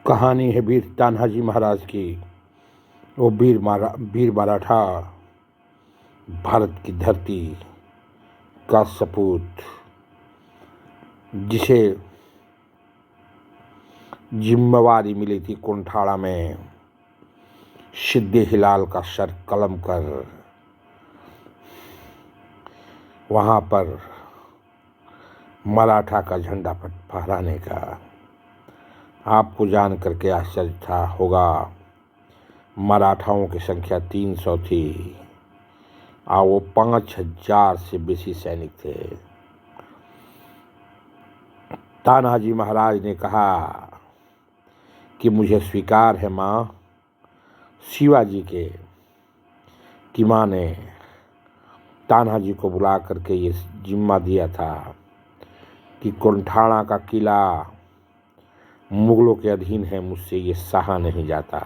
कहानी है वीर तान्हाजी महाराज की। वो वीर मराठा भारत की धरती का सपूत, जिसे जिम्मेवारी मिली थी कुंठाड़ा में सिद्दी हिलाल का सर कलम कर वहाँ पर मराठा का झंडा फहराने का। आपको जान करके आश्चर्य था होगा, मराठाओं की संख्या 300 थी और वो 5000 से बेसी सैनिक थे। तान्हाजी महाराज ने कहा कि मुझे स्वीकार है माँ, शिवाजी के की माँ ने तान्हाजी को बुला करके ये जिम्मा दिया था कि कुंठाड़ा का किला मुगलों के अधीन है, मुझसे ये सहा नहीं जाता,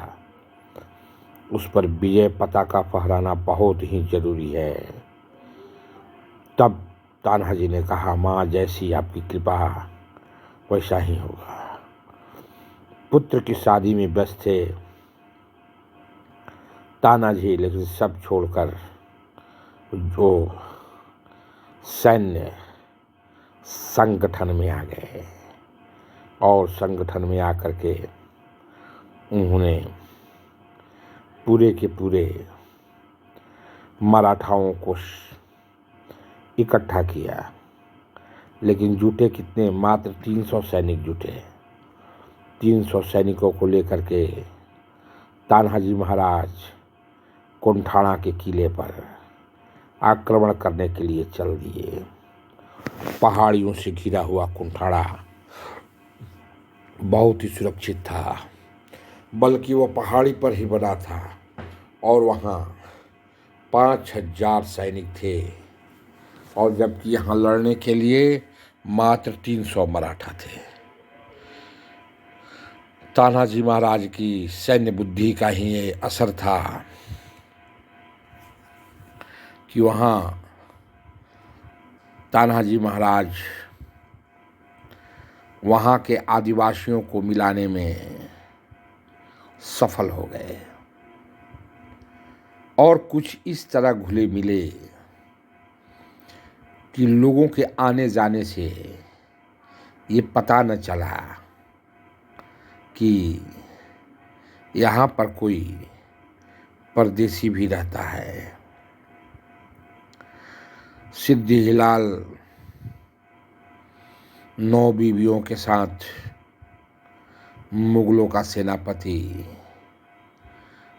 उस पर विजय पताका फहराना बहुत ही जरूरी है। तब तान्हाजी ने कहा, माँ जैसी आपकी कृपा वैसा ही होगा। पुत्र की शादी में व्यस्त थे तान्हाजी, लेकिन सब छोड़कर जो सैन्य संगठन में आ गए और संगठन में आकर के उन्होंने पूरे के पूरे मराठाओं को इकट्ठा किया। लेकिन जुटे कितने? मात्र 300 सैनिक जुटे। 300 सैनिकों को लेकर के तान्हाजी महाराज कुंठाड़ा के किले पर आक्रमण करने के लिए चल दिए। पहाड़ियों से घिरा हुआ कुंठाड़ा बहुत ही सुरक्षित था, बल्कि वो पहाड़ी पर ही बना था और वहाँ 5000 सैनिक थे, और जबकि यहाँ लड़ने के लिए मात्र 300 मराठा थे। तान्हाजी महाराज की सैन्य बुद्धि का ही ये असर था कि वहाँ तान्हाजी महाराज वहाँ के आदिवासियों को मिलाने में सफल हो गए और कुछ इस तरह घुले मिले कि लोगों के आने जाने से ये पता न चला कि यहाँ पर कोई परदेसी भी रहता है। सिद्दी हिलाल 9 बीवियों के साथ मुगलों का सेनापति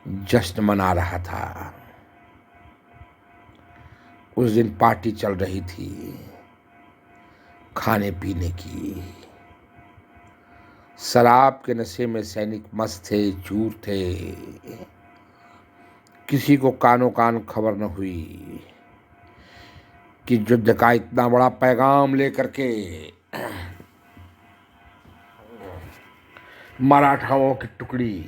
जश्न मना रहा था। उस दिन पार्टी चल रही थी खाने पीने की। शराब के नशे में सैनिक मस्त थे, चूर थे। किसी को कानो कान खबर न हुई कि युद्ध का इतना बड़ा पैगाम लेकर के मराठाओं की टुकड़ी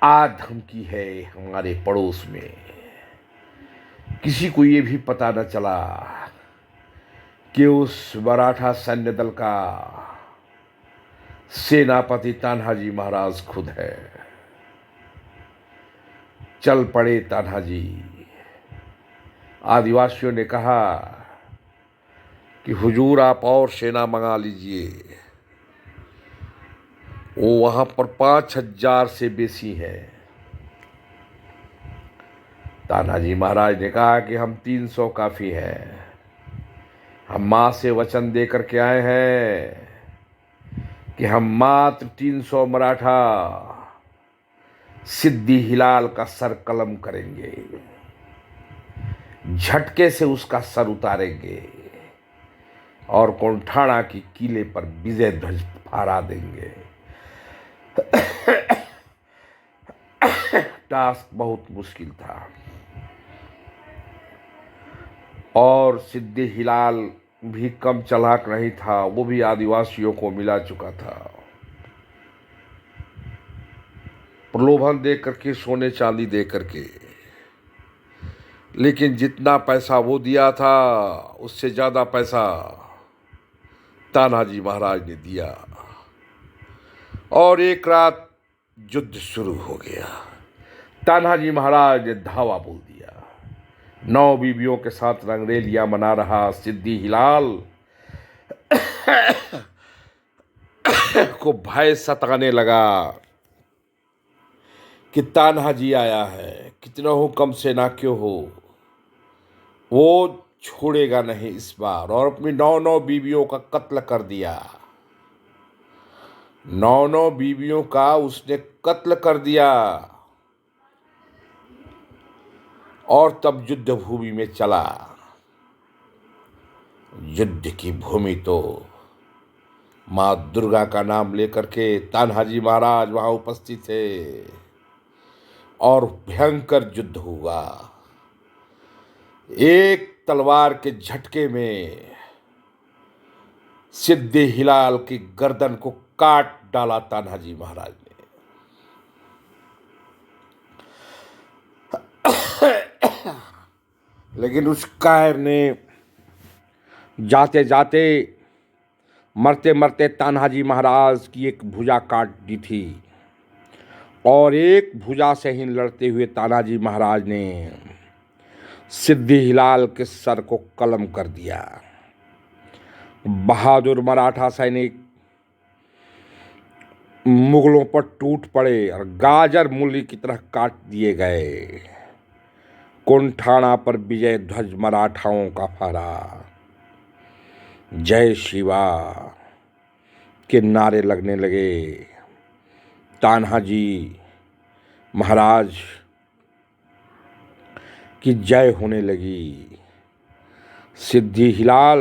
आ धमकी है हमारे पड़ोस में। किसी को ये भी पता न चला कि उस मराठा सैन्य दल का सेनापति तान्हाजी महाराज खुद है। चल पड़े तान्हाजी। आदिवासियों ने कहा कि हुजूर आप और सेना मंगा लीजिए, वो वहां पर 5000 से बेसी है। तान्हाजी महाराज ने कहा कि हम 300 काफी हैं। हम मां से वचन दे करके आए हैं कि हम मात्र 300 मराठा सिद्दी हिलाल का सर कलम करेंगे, झटके से उसका सर उतारेंगे और कुंठाड़ा की किले पर विजय ध्वज फहरा देंगे। टास्क बहुत मुश्किल था और सिद्दी हिलाल भी कम चालाक नहीं था। वो भी आदिवासियों को मिला चुका था। प्रलोभन दे करके, सोने चांदी दे करके, लेकिन जितना पैसा वो दिया था उससे ज़्यादा पैसा तान्हाजी महाराज ने दिया। और एक रात युद्ध शुरू हो गया। तानाजी महाराज ने धावा बोल दिया। 9 बीवियों के साथ रंगरेलियां मना रहा सिद्दी हिलाल को भय सताने लगा कि तानाजी आया है, कितना हो कम से ना क्यों हो, वो छोड़ेगा नहीं इस बार। और अपनी 9 बीवियों का कत्ल कर दिया। 9 बीवियों का उसने कत्ल कर दिया। और तब युद्ध भूमि में चला। युद्ध की भूमि तो माँ दुर्गा का नाम लेकर के तानाजी महाराज वहां उपस्थित थे और भयंकर युद्ध हुआ। एक तलवार के झटके में सिद्दी हिलाल की गर्दन को काट डाला तानाजी महाराज ने। लेकिन उस कायर ने जाते जाते मरते मरते तानाजी महाराज की एक भुजा काट दी थी और एक भुजा से ही लड़ते हुए तानाजी महाराज ने सिद्दी हिलाल के सर को कलम कर दिया। बहादुर मराठा सैनिक मुगलों पर टूट पड़े और गाजर मूली की तरह काट दिए गए। कुंठाणा पर विजय ध्वज मराठाओं का फहरा। जय शिवा के नारे लगने लगे। तानाजी महाराज की जय होने लगी। सिद्दी हिलाल